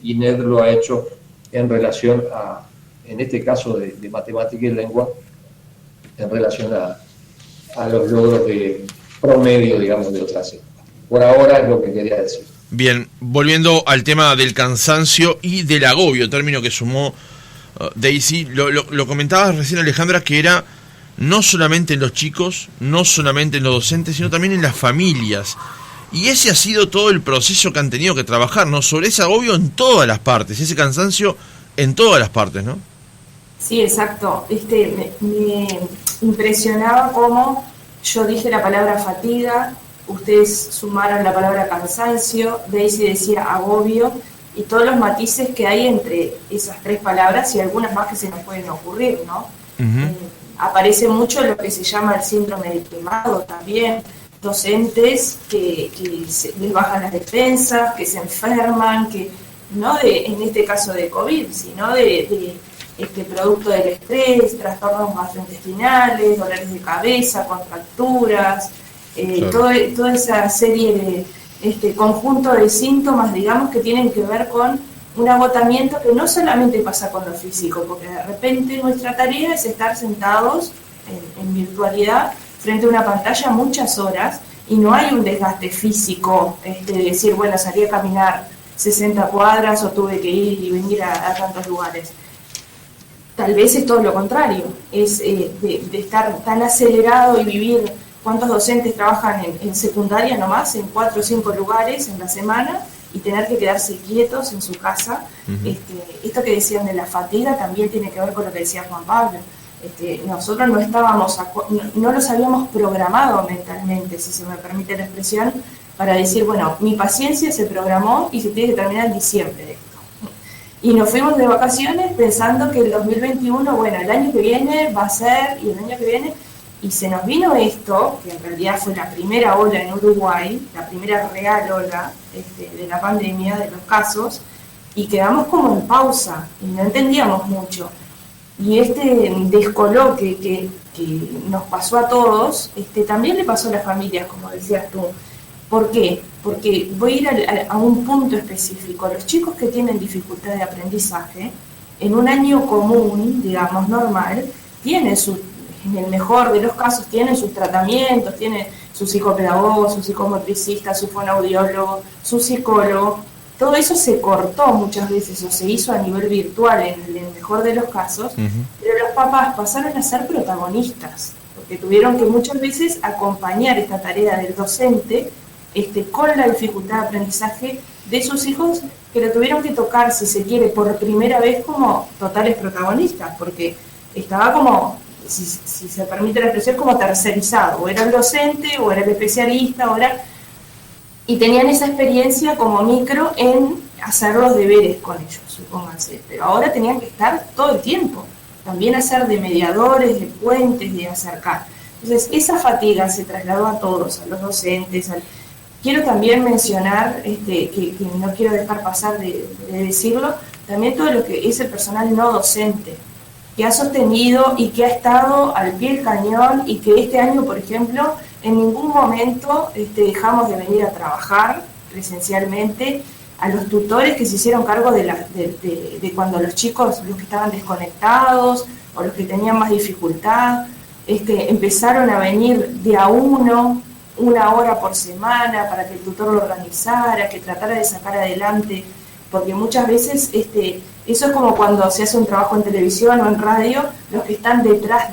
INED lo ha hecho en relación a, en este caso de matemática y lengua, en relación a los logros de promedio, digamos, de otras épocas. Por ahora es lo que quería decir. Bien, volviendo al tema del cansancio y del agobio, término que sumó Daisy, lo comentabas recién, Alejandra, que era no solamente en los chicos, no solamente en los docentes, sino también en las familias. Y ese ha sido todo el proceso que han tenido que trabajar, ¿no? Sobre ese agobio en todas las partes, ese cansancio en todas las partes, ¿no? Sí, exacto. Me impresionaba cómo yo dije la palabra fatiga ustedes sumaron la palabra cansancio, Daisy decía agobio, y todos los matices que hay entre esas tres palabras y algunas más que se nos pueden ocurrir, ¿no? Aparece mucho lo que se llama el síndrome del quemado también, docentes que les bajan las defensas, que se enferman, que no en este caso de COVID, sino de producto del estrés, trastornos gastrointestinales, dolores de cabeza, contracturas, claro. Toda esa serie de conjunto de síntomas, digamos, que tienen que ver con un agotamiento que no solamente pasa con lo físico, porque de repente nuestra tarea es estar sentados en virtualidad frente a una pantalla muchas horas y no hay un desgaste físico de decir, bueno, salí a caminar 60 cuadras o tuve que ir y venir a tantos lugares. Tal vez es todo lo contrario, es de estar tan acelerado y vivir. ¿Cuántos docentes trabajan en secundaria nomás, en 4 o 5 lugares en la semana y tener que quedarse quietos en su casa? Esto que decían de la fatiga también tiene que ver con lo que decía Juan Pablo. Nosotros no los habíamos programado mentalmente, si se me permite la expresión, para decir, bueno, mi paciencia se programó y se tiene que terminar en diciembre de esto. Y nos fuimos de vacaciones pensando que el 2021, bueno, el año que viene va a ser, y el año que viene, y se nos vino esto, que en realidad fue la primera ola en Uruguay, la primera real ola de la pandemia, de los casos, y quedamos como en pausa, y no entendíamos mucho. Y este descoloque que nos pasó a todos, también le pasó a las familias, como decías tú. ¿Por qué? Porque voy a ir a un punto específico. Los chicos que tienen dificultad de aprendizaje, en un año común, digamos, normal, tienen en el mejor de los casos, tienen sus tratamientos, tienen su psicopedagogo, su psicomotricista, su fonoaudiólogo, su psicólogo. Todo eso se cortó muchas veces o se hizo a nivel virtual en el mejor de los casos, pero los papás pasaron a ser protagonistas, porque tuvieron que muchas veces acompañar esta tarea del docente con la dificultad de aprendizaje de sus hijos, que lo tuvieron que tocar, si se quiere, por primera vez como totales protagonistas, porque estaba como, si se permite la expresión, como tercerizado, o era el docente, o era el especialista, y tenían esa experiencia como micro en hacer los deberes con ellos, supónganse, pero ahora tenían que estar todo el tiempo, también hacer de mediadores, de puentes, de acercar. Entonces, esa fatiga se trasladó a todos, a los docentes. Quiero también mencionar, que no quiero dejar pasar de decirlo, también todo lo que es el personal no docente, que ha sostenido y que ha estado al pie del cañón, y que este año, por ejemplo, en ningún momento dejamos de venir a trabajar presencialmente. A los tutores que se hicieron cargo de cuando los chicos, los que estaban desconectados o los que tenían más dificultad, empezaron a venir de a uno, 1 hora por semana, para que el tutor lo organizara, que tratara de sacar adelante, porque muchas veces eso es como cuando se hace un trabajo en televisión o en radio, los que están detrás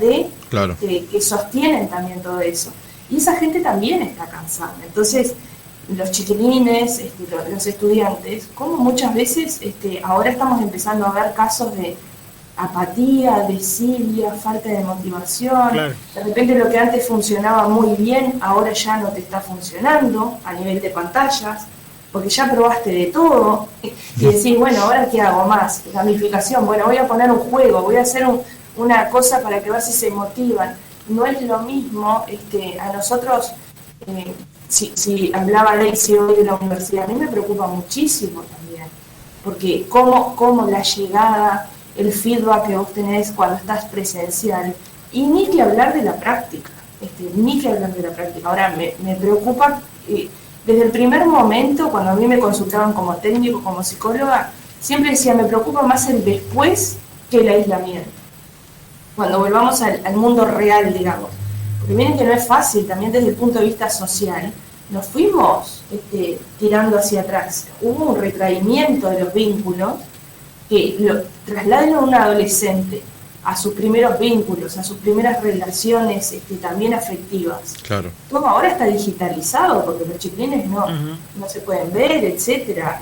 claro, que sostienen también todo eso. Y esa gente también está cansada. Entonces, los chiquilines, los estudiantes, como muchas veces ahora estamos empezando a ver casos de apatía, desidia, falta de motivación. Claro. De repente lo que antes funcionaba muy bien, ahora ya no te está funcionando a nivel de pantallas, porque ya probaste de todo, y decís, bueno, ¿ahora qué hago más? Gamificación, bueno, voy a poner un juego, voy a hacer una cosa para que ver si se motivan. No es lo mismo, a nosotros, si hablaba Daisy hoy de la universidad, a mí me preocupa muchísimo también, porque cómo la llegada, el feedback que vos tenés cuando estás presencial, y ni que hablar de la práctica, Ahora me preocupa, desde el primer momento, cuando a mí me consultaban como técnico, como psicóloga, siempre decía, me preocupa más el después que el aislamiento. Cuando volvamos al mundo real, digamos. Porque miren que no es fácil, también desde el punto de vista social, nos fuimos tirando hacia atrás. Hubo un retraimiento de los vínculos, que lo trasladen a un adolescente a sus primeros vínculos, a sus primeras relaciones también afectivas. Claro. Todo ahora está digitalizado, porque los chiquilines no se pueden ver, etcétera.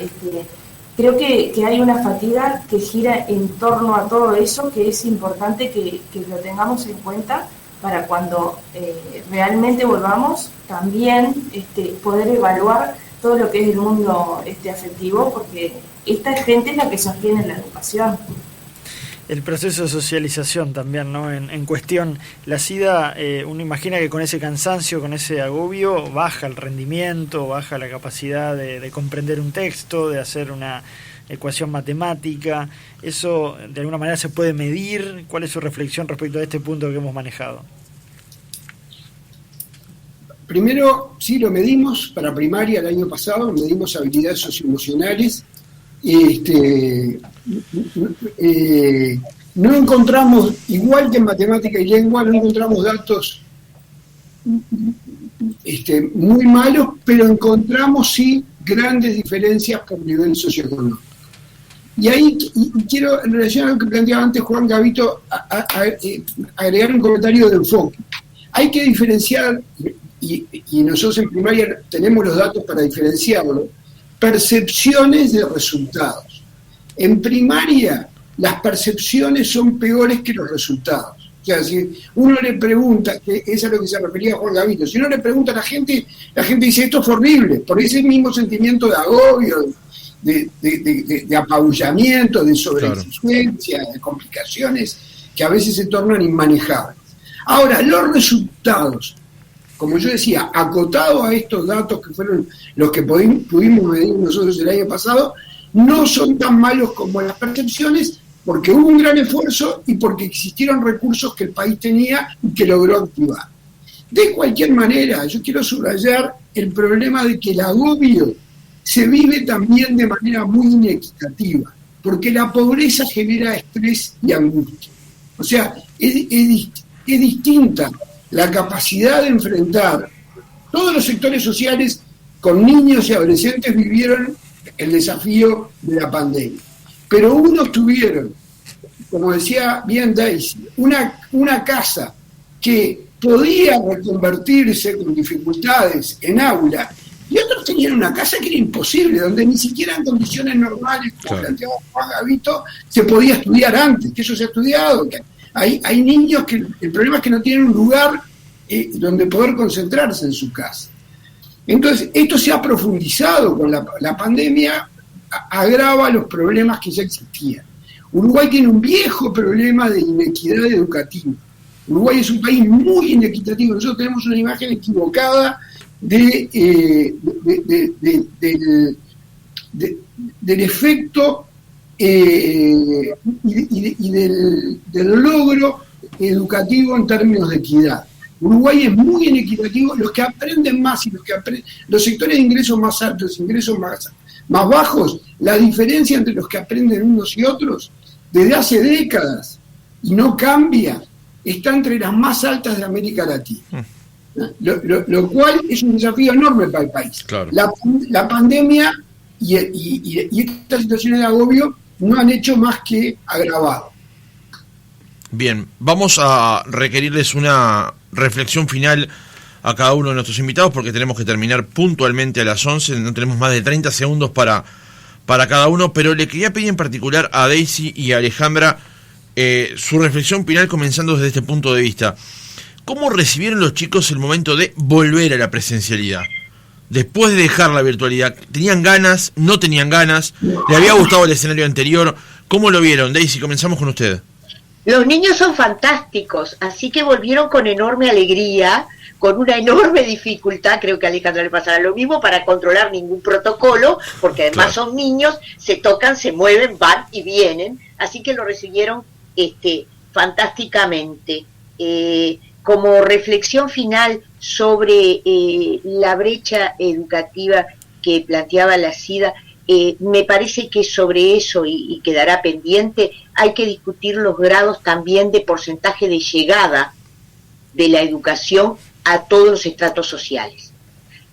Creo que hay una fatiga que gira en torno a todo eso, que es importante que lo tengamos en cuenta, para cuando realmente volvamos también poder evaluar todo lo que es el mundo afectivo, porque esta gente es la que sostiene la educación. El proceso de socialización también, ¿no? En cuestión, la SIDA, uno imagina que con ese cansancio, con ese agobio, baja el rendimiento, baja la capacidad de comprender un texto, de hacer una ecuación matemática. ¿Eso de alguna manera se puede medir? ¿Cuál es su reflexión respecto a este punto que hemos manejado? Primero, sí, lo medimos para primaria el año pasado, medimos habilidades socioemocionales. No encontramos, igual que en matemática y lengua, no encontramos datos muy malos, pero encontramos sí grandes diferencias por nivel socioeconómico. Y ahí quiero, en relación a lo que planteaba antes Juan Gavito, agregar un comentario de enfoque. Hay que diferenciar, y nosotros en primaria tenemos los datos para diferenciarlo, percepciones de resultados. En primaria, las percepciones son peores que los resultados. O sea, si uno le pregunta, que eso es a lo que se refería Juan Gavito, si uno le pregunta a la gente dice, esto es horrible, por ese mismo sentimiento de agobio, de apabullamiento, de sobreexigencia, de complicaciones que a veces se tornan inmanejables. Ahora, los resultados, como yo decía, acotado a estos datos que fueron los que pudimos medir nosotros el año pasado, no son tan malos como las percepciones, porque hubo un gran esfuerzo y porque existieron recursos que el país tenía y que logró activar. De cualquier manera, yo quiero subrayar el problema de que el agobio se vive también de manera muy inequitativa, porque la pobreza genera estrés y angustia. O sea, es distinta la capacidad de enfrentar. Todos los sectores sociales con niños y adolescentes vivieron el desafío de la pandemia. Pero unos tuvieron, como decía bien Daisy, una casa que podía reconvertirse con dificultades en aula, y otros tenían una casa que era imposible, donde ni siquiera en condiciones normales, como planteaba Juan Gavito, se podía estudiar antes, que eso se ha estudiado, que hay niños que el problema es que no tienen un lugar donde poder concentrarse en su casa. Entonces, esto se ha profundizado con la pandemia, agrava los problemas que ya existían. Uruguay tiene un viejo problema de inequidad educativa. Uruguay es un país muy inequitativo. Nosotros tenemos una imagen equivocada del efecto y del logro educativo en términos de equidad. Uruguay es muy inequitativo, los que aprenden más y los sectores de ingresos más altos, ingresos más bajos, la diferencia entre los que aprenden unos y otros, desde hace décadas, y no cambia, está entre las más altas de América Latina. Lo cual es un desafío enorme para el país. Claro. La pandemia y estas situaciones de agobio no han hecho más que agravar. Bien, vamos a requerirles una reflexión final a cada uno de nuestros invitados porque tenemos que terminar puntualmente a las 11, no tenemos más de 30 segundos para cada uno, pero le quería pedir en particular a Daisy y a Alejandra su reflexión final comenzando desde este punto de vista. ¿Cómo recibieron los chicos el momento de volver a la presencialidad? Después de dejar la virtualidad, ¿tenían ganas? ¿No tenían ganas? ¿Le había gustado el escenario anterior? ¿Cómo lo vieron? Daisy, comenzamos con usted. Los niños son fantásticos, así que volvieron con enorme alegría, con una enorme dificultad, creo que a Alejandra le pasará lo mismo, para controlar ningún protocolo, porque además son niños, se tocan, se mueven, van y vienen, así que lo recibieron fantásticamente. Como reflexión final sobre la brecha educativa que planteaba la SIDA, me parece que sobre eso, y quedará pendiente, hay que discutir los grados también de porcentaje de llegada de la educación a todos los estratos sociales.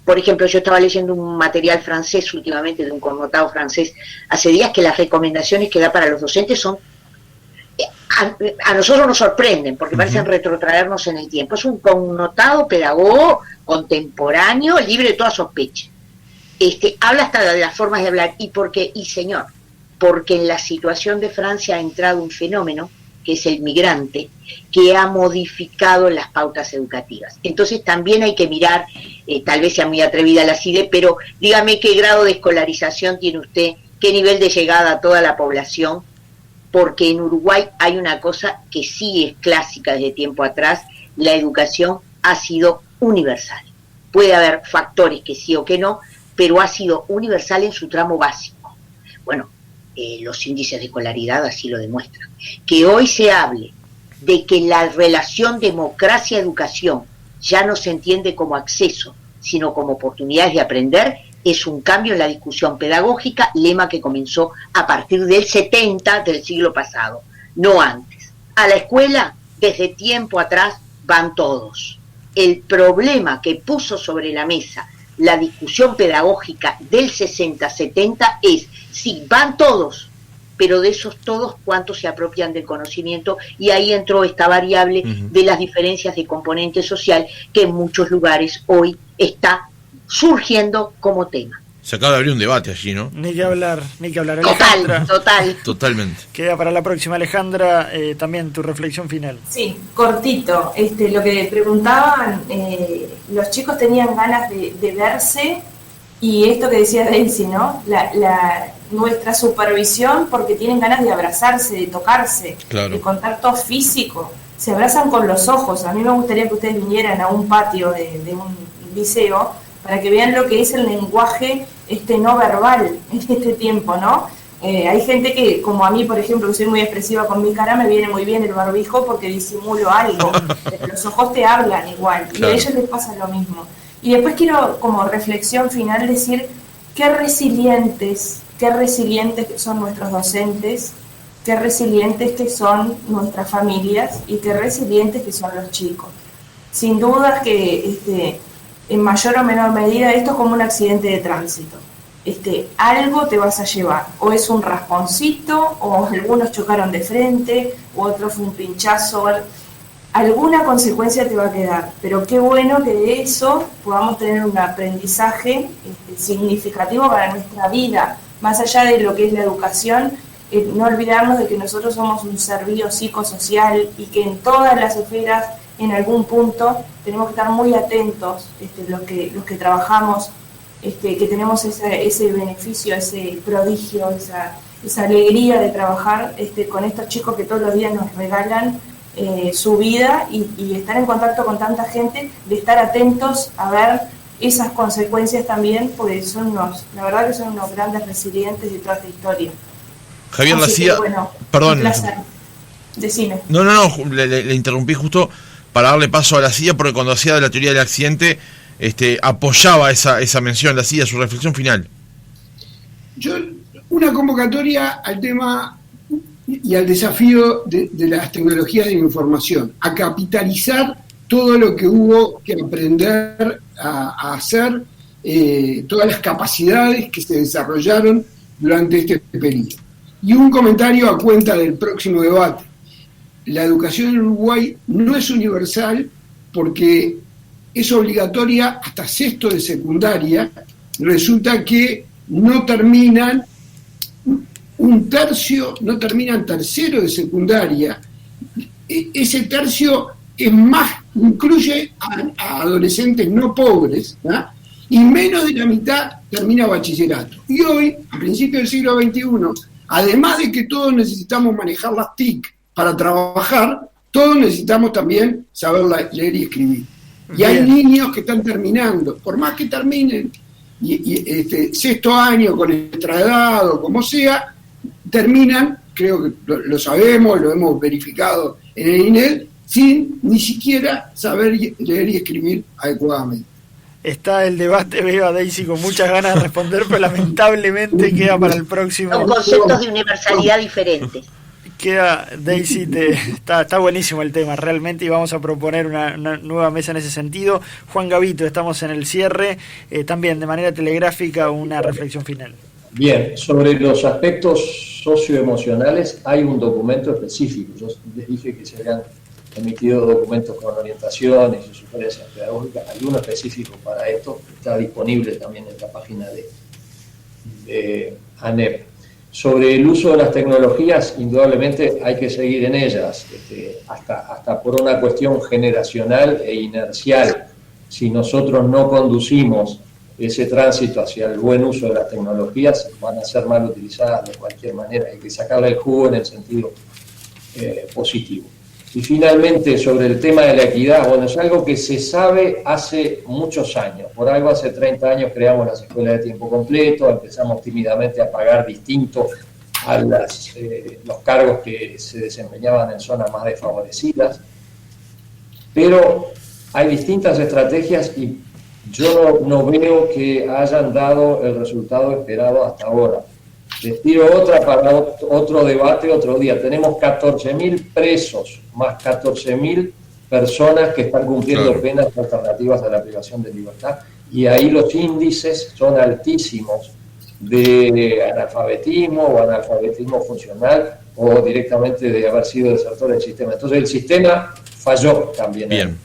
Por ejemplo, yo estaba leyendo un material francés últimamente, de un connotado francés, hace días, que las recomendaciones que da para los docentes son, a nosotros nos sorprenden, porque parecen retrotraernos en el tiempo. Es un connotado pedagogo contemporáneo, libre de toda sospecha. Habla hasta de las formas de hablar, porque en la situación de Francia ha entrado un fenómeno que es el migrante, que ha modificado las pautas educativas. Entonces también hay que mirar, tal vez sea muy atrevida la CIDE, pero dígame qué grado de escolarización tiene usted, qué nivel de llegada a toda la población, porque en Uruguay hay una cosa que sí es clásica desde tiempo atrás: la educación ha sido universal. Puede haber factores que sí o que no, pero ha sido universal en su tramo básico. Bueno, los índices de escolaridad así lo demuestran. Que hoy se hable de que la relación democracia-educación ya no se entiende como acceso, sino como oportunidades de aprender, es un cambio en la discusión pedagógica, lema que comenzó a partir del 70 del siglo pasado, no antes. A la escuela, desde tiempo atrás, van todos. El problema que puso sobre la mesa la discusión pedagógica del 60-70 es si van todos, pero de esos todos, ¿cuántos se apropian del conocimiento? Y ahí entró esta variable de las diferencias de componente social que en muchos lugares hoy está surgiendo como tema. Se acaba de abrir un debate allí, ¿no? Ni que hablar. Alejandra, Totalmente. Queda para la próxima, Alejandra, también tu reflexión final. Sí, cortito. Lo que preguntaban, los chicos tenían ganas de verse, y esto que decía Daisy, ¿no? Nuestra supervisión, porque tienen ganas de abrazarse, de tocarse, claro, de contacto físico. Se abrazan con los ojos. A mí me gustaría que ustedes vinieran a un patio de un liceo para que vean lo que es el lenguaje no verbal en este tiempo, ¿no? Hay gente que, como a mí, por ejemplo, que soy muy expresiva con mi cara, me viene muy bien el barbijo porque disimulo algo, pero los ojos te hablan igual, claro, y a ellos les pasa lo mismo. Y después quiero, como reflexión final, decir qué resilientes que son nuestros docentes, qué resilientes que son nuestras familias y qué resilientes que son los chicos. Sin duda que en mayor o menor medida esto es como un accidente de tránsito. Algo te vas a llevar, o es un rasponcito, o algunos chocaron de frente, o otro fue un pinchazo, alguna consecuencia te va a quedar, pero qué bueno que de eso podamos tener un aprendizaje significativo para nuestra vida, más allá de lo que es la educación. No olvidarnos de que nosotros somos un ser biopsicosocial y que en todas las esferas, en algún punto, tenemos que estar muy atentos, los que trabajamos, que tenemos ese beneficio, ese prodigio, esa alegría de trabajar con estos chicos que todos los días nos regalan su vida y estar en contacto con tanta gente, de estar atentos a ver esas consecuencias también, porque la verdad que son unos grandes resilientes de toda esta historia. Javier Lacía, bueno, perdón. Decime. No, le interrumpí justo para darle paso a Lacía, porque cuando hacía de la teoría del accidente, apoyaba esa mención. Lacía, su reflexión final. Una convocatoria al tema y al desafío de las tecnologías de información, a capitalizar todo lo que hubo que aprender a hacer, todas las capacidades que se desarrollaron durante este periodo. Y un comentario a cuenta del próximo debate. La educación en Uruguay no es universal porque es obligatoria hasta sexto de secundaria. Resulta que no terminan un tercio, no terminan tercero de secundaria. Ese tercio es más, incluye a adolescentes no pobres, ¿no? Y menos de la mitad termina bachillerato. Y hoy, a principios del siglo XXI, además de que todos necesitamos manejar las TIC para trabajar, todos necesitamos también saber leer y escribir. Y hay niños que están terminando, por más que terminen sexto año con extraedad o como sea, terminan, creo que lo sabemos, lo hemos verificado en el INED, sin ni siquiera saber leer y escribir adecuadamente. Está el debate, veo a Daisy con muchas ganas de responder, pero lamentablemente queda para el próximo. Son conceptos de universalidad diferentes. Queda, Daisy, está buenísimo el tema realmente, y vamos a proponer una nueva mesa en ese sentido. Juan Gavito, estamos en el cierre, también de manera telegráfica una reflexión final. Bien, sobre los aspectos socioemocionales hay un documento específico. Yo les dije que se habían emitido documentos con orientaciones y sugerencias pedagógicas. Hay uno específico para esto, está disponible también en la página de ANEP. Sobre el uso de las tecnologías, indudablemente hay que seguir en ellas, hasta por una cuestión generacional e inercial. Si nosotros no conducimos ese tránsito hacia el buen uso de las tecnologías, van a ser mal utilizadas de cualquier manera. Hay que sacarle el jugo en el sentido positivo. Y finalmente, sobre el tema de la equidad, bueno, es algo que se sabe hace muchos años. Por algo hace 30 años creamos las escuelas de tiempo completo, empezamos tímidamente a pagar distinto a los cargos que se desempeñaban en zonas más desfavorecidas. Pero hay distintas estrategias y yo no veo que hayan dado el resultado esperado hasta ahora. Les tiro otra para otro debate otro día. Tenemos 14.000 presos, más 14.000 personas que están cumpliendo penas alternativas a la privación de libertad, y ahí los índices son altísimos de analfabetismo o analfabetismo funcional o directamente de haber sido desertor del sistema. Entonces el sistema falló también. Bien.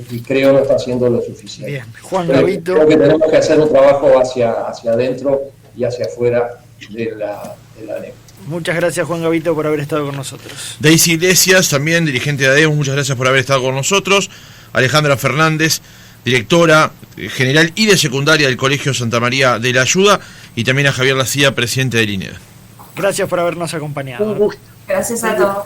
Y creo no está haciendo lo suficiente. Bien. Juan Gavito. Creo que tenemos que hacer un trabajo hacia adentro y hacia afuera de la ANEP. Muchas gracias, Juan Gavito, por haber estado con nosotros. Daisy Iglesias, también dirigente de ADEUS, muchas gracias por haber estado con nosotros. Alejandra Fernández, directora general y de secundaria del Colegio Santa María de la Ayuda, y también a Javier Lacía, presidente del INED. Gracias por habernos acompañado. Un gusto. Gracias a todos.